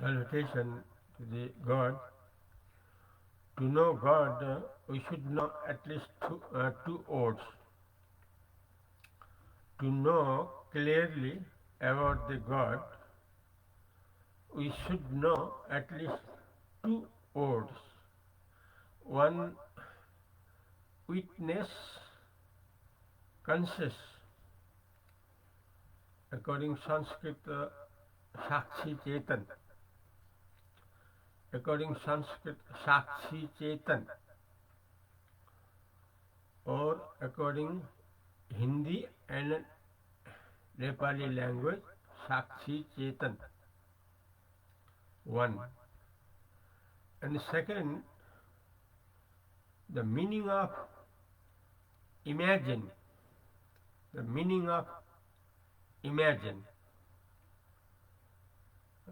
Salutation to the God. To know God, we should know at least two words. To know clearly about the God, we should know at least two words. One, witness, conscious. According Sanskrit, Sakshi Chetan. According Sanskrit, Sakshi Chetan. Or according Hindi and Nepali language, Sakshi Chetan. One. And second, the meaning of imagine. The meaning of imagine.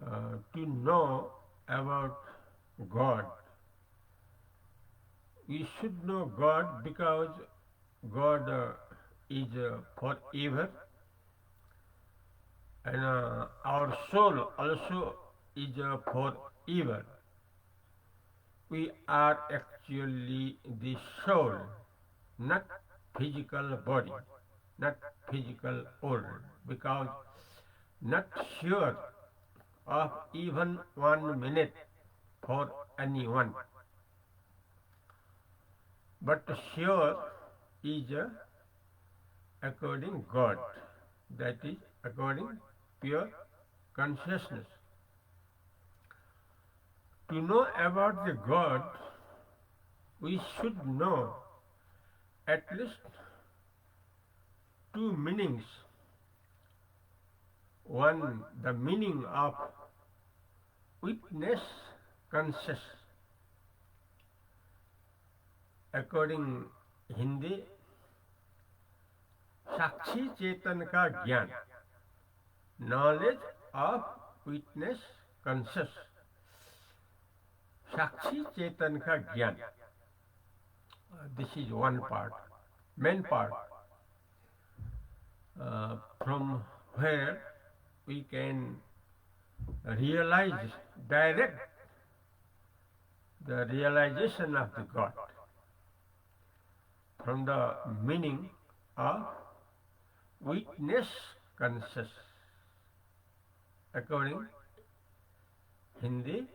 To know about God. We should know God because God is forever, and our soul also is forever. We are actually the soul, not physical body, not physical world, because not sure of even 1 minute for anyone, but sure is according God, that is according pure consciousness. To know about the God, we should know at least two meanings. One, the meaning of witness conscious. According Hindi, साक्षी चेतन का ज्ञान, knowledge of witness conscious. साक्षी चेतन का ज्ञान. This is one part, main part, from where we can realize direct the realization of the God from the meaning of witness conscious, according Hindi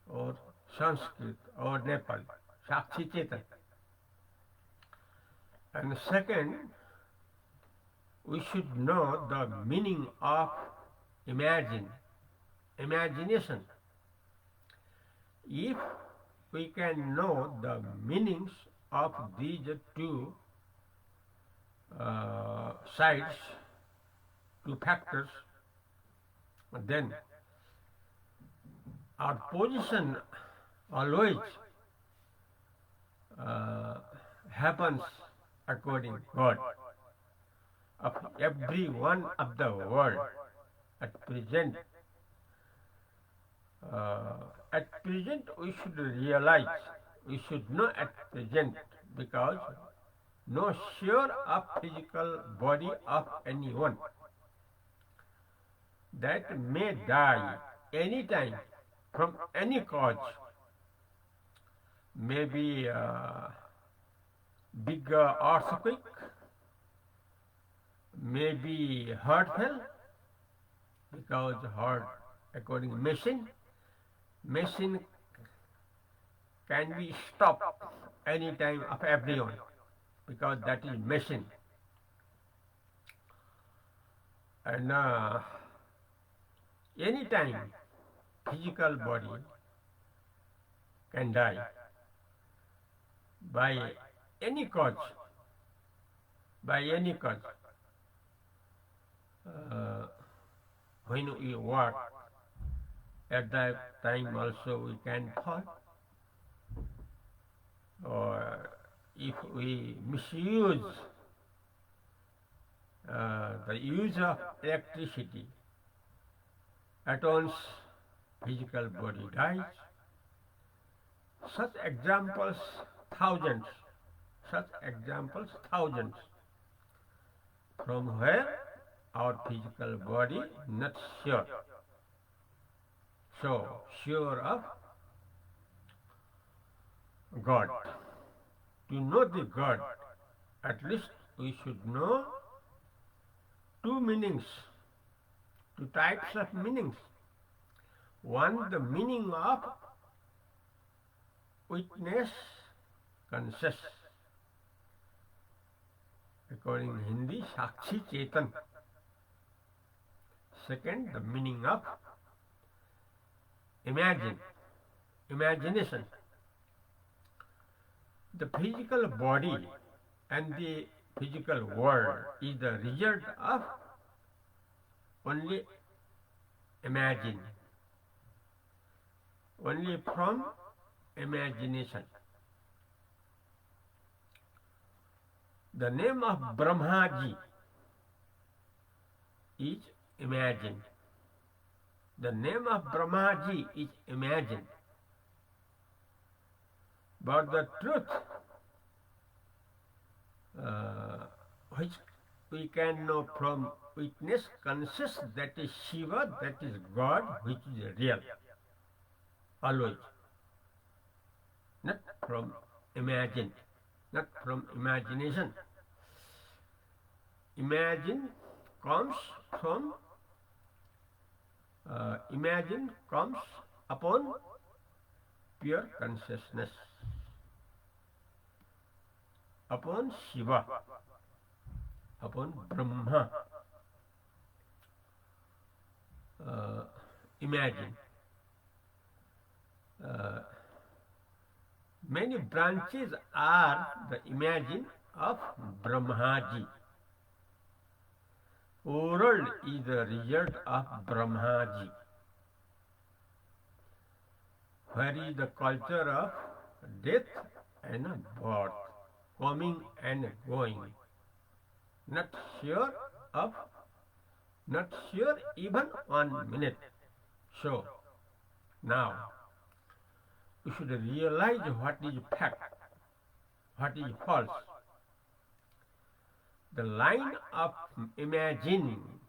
or Sanskrit or Nepali, Sakshi Chetan. And second, we should know the meaning of imagination. If we can know the meanings of these two sides, two factors, then our position always happens according God of every one of the world at present. At present we should realize, we should know at present, because no sure of physical body of anyone that may die any time from any cause, maybe big earthquake, maybe heart fail, because heart, according to machine can be stopped any time of everyone, because that is machine. And any time physical body can die by any cause, by any cause. When we work, at that time also we can fall, or if we misuse the use of electricity, at once physical body dies. Such examples thousands, such examples thousands, from where our physical body not sure. So, sure of God. To know the God, at least we should know two meanings, two types of meanings. One, the meaning of witness conscious. According to Hindi, Sakshi Chetan. Second, the meaning of imagination. The physical body and the physical world is the result of only imagine, only from imagination. The name of Brahmaji is imagined. The name of Brahmaji is imagined. But the truth which we can know from witness conscious, that is Shiva, that is God, which is real, always. Not from imagine, not from imagination. Imagine comes from, imagine comes upon pure consciousness, upon Shiva, upon Brahma. Imagine. Many branches are the imagine of Brahmaji. World is the result of Brahmaji. Where is the culture of death and birth, coming and going? Not sure of, not sure even 1 minute. So, now, we should realize what is fact, what is false. The line of imagining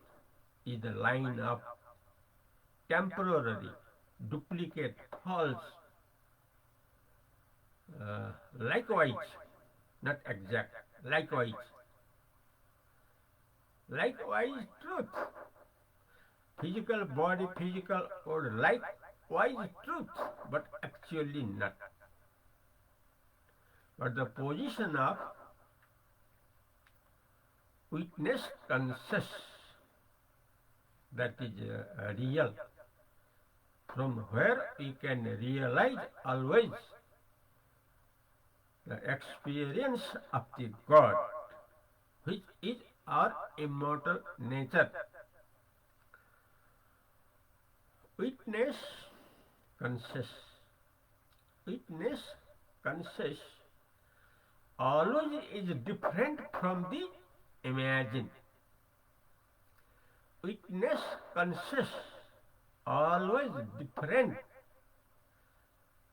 is the line of temporary, duplicate, false. Likewise, not exact, likewise. Likewise, truth. Physical body, physical or likewise truth, but actually not. But the position of witness conscious, that is real, from where we can realize always the experience of the God, which is our immortal nature. Witness conscious. Witness conscious always is different from the imagine. Witness conscious always different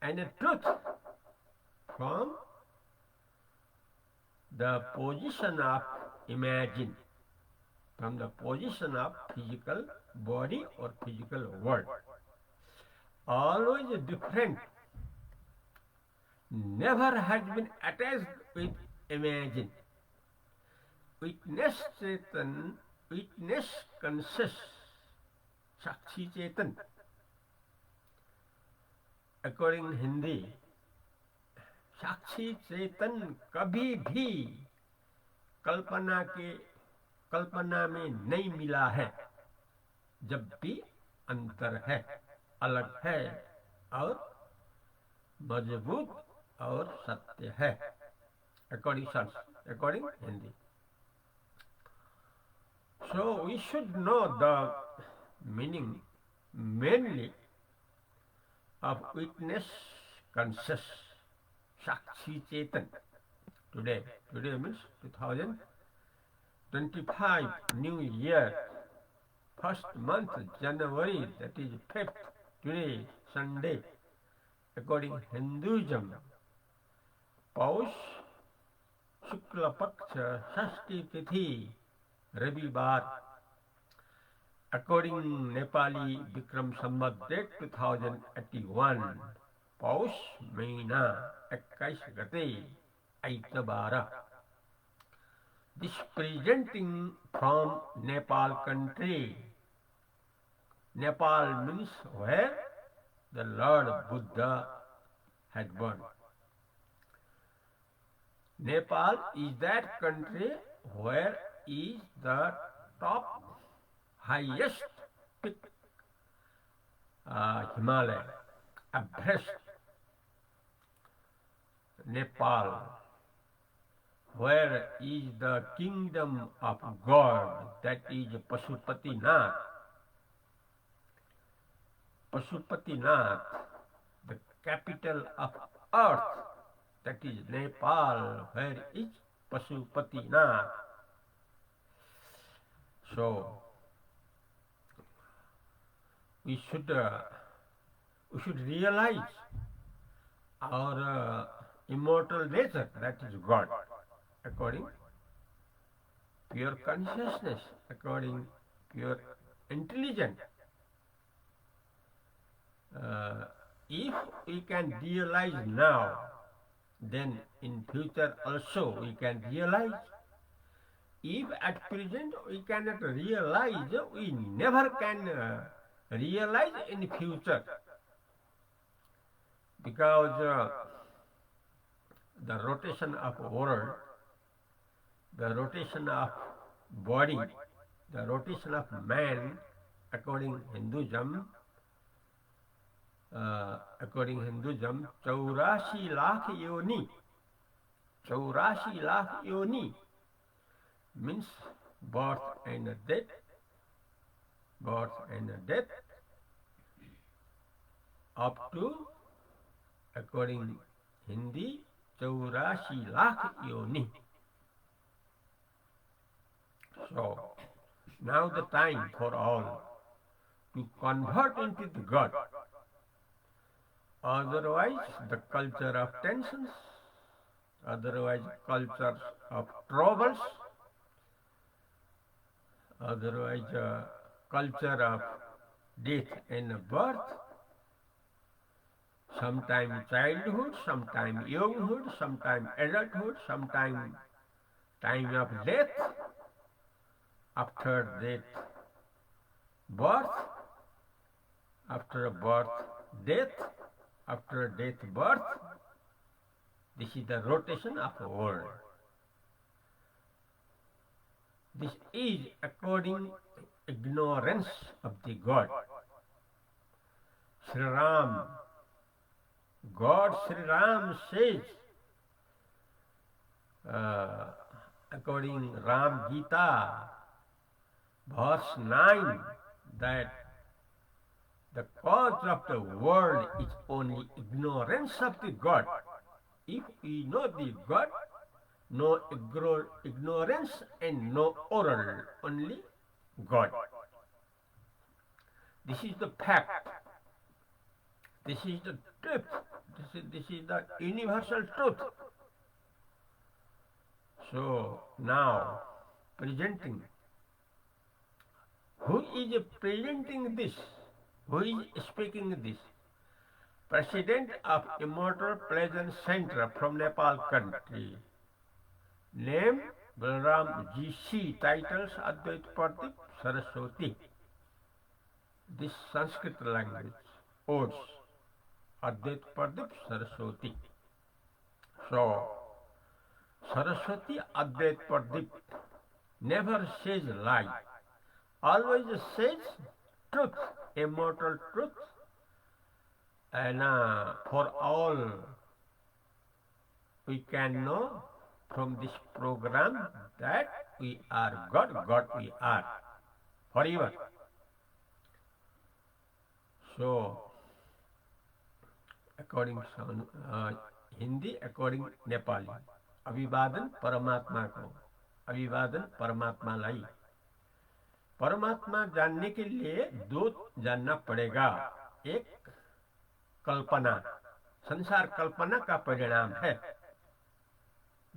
and a truth from the position of imagine, from the position of physical body or physical world. Always different, never has been attached with imagine. Witness Chetan, witness conscious, Sakshi Chetan. According to Hindi, साक्षी चेतन कभी भी कल्पना में नहीं मिला है, जब भी अंतर है, अलग है और मजबूत और सत्य है. According Hindi. So we should know the meaning mainly of witness conscious, Sakshi Chetan. Today means 2025, New Year, first month, January, that is 5th, today, Sunday, according Hinduism, Paush, Shukla Paksha, Shashti Tithi, Ravivar, According Nepali Bikram Sambat date 2081, पौष महीना 21 गते आइतबार. This presenting from Nepal country. Nepal means where the Lord Buddha had born. Nepal is that country where is the top highest peak, Himalaya, Everest. Nepal, where is the kingdom of God, that is Pashupatinath. Pashupatinath, the capital of earth, that is Nepal, where is Pashupatinath. So we should realize our immortal nature, that is God, according pure consciousness, according pure intelligence. If we can realize now, then in future also we can realize. If at present we cannot realize, we never can realize in future, because the rotation of world, the rotation of body, the rotation of man, according Hinduism, 84 lakh yoni. 84 lakh yoni means birth and death, up to, according Hindi, 84 lakh yoni. So now the time for all to convert into the God. Otherwise, the culture of tensions, otherwise cultures of troubles, otherwise culture of death and birth, sometime childhood, sometime younghood, sometime adulthood, sometime time of death, after death birth, after birth death, after death birth. This is the rotation of the world. This is according ignorance of the God. Sri Ram, God Sri Ram says, according Ram Gita, verse 9, that the cause of the world is only ignorance of the God. If we know the God, no ignorance and no error, only God. This is the fact. This is the truth. This is the universal truth. So now, presenting. Who is presenting this? Who is speaking this? President of Immortal Pleasant Center from Nepal country. Name Balram G.C. Titles Advait Pradip Saraswati. This Sanskrit language. Words. Advait Pradip Saraswati. So, Saraswati Advait Pradip never says lie. Always says truth, immortal truth. And for all we can know from this program that we are God, God we are forever. So, according Hindi, according Nepali, अभिवादन परमात्मा को, अभिवादन परमात्मा लाई. परमात्मा जानने के लिए दो जानना पड़ेगा. एक कल्पना, संसार कल्पना का परिणाम है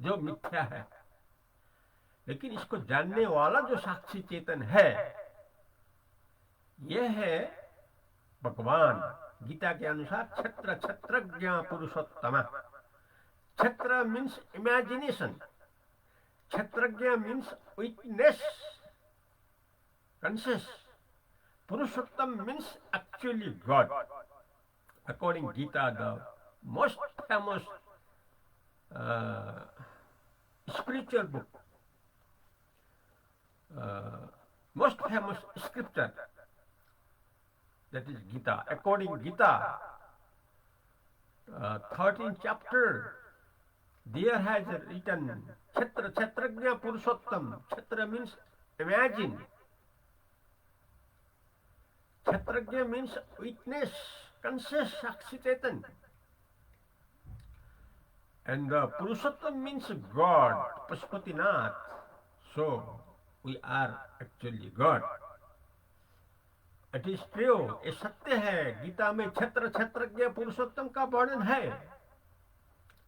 जो मिथ्या है, लेकिन इसको जानने वाला जो साक्षी चेतन है यह है भगवान। गीता के अनुसार क्षत्र kshetrajna Purushottam. Kshetra means imagination, kshetrajna means witness, conscious. Purushottam means actually God. According to Gita, the most famous uh, spiritual book, most famous scripture, that is Gita. According to Gita, 13th chapter, there has written Kshetra Kshetrajna Purushottam. Kshetra means imagine. Kshetrajna means witness, conscious, Sakshi Chaitan. And the Purushottam means God, Pashupatinath. So, we are actually God. It is true, ये सत्य है। गीता में क्षत्र क्षत्रज्ञ पुरुषोत्तम का वर्णन है।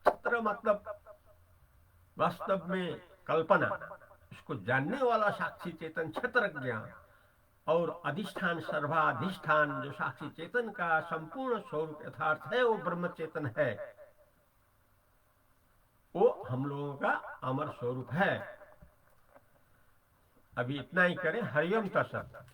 क्षत्र मतलब वास्तव में कल्पना, उसको जानने वाला साक्षी चेतन क्षत्रज्ञ, और अधिष्ठान सर्वाधिष्ठान जो साक्षी चेतन का संपूर्ण स्वरूप यथार्थ है, वो ब्रह्म चेतन है। वो हम लोगों का अमर स्वरूप है। अभी इतना ही करें। हरिओम तत्सत।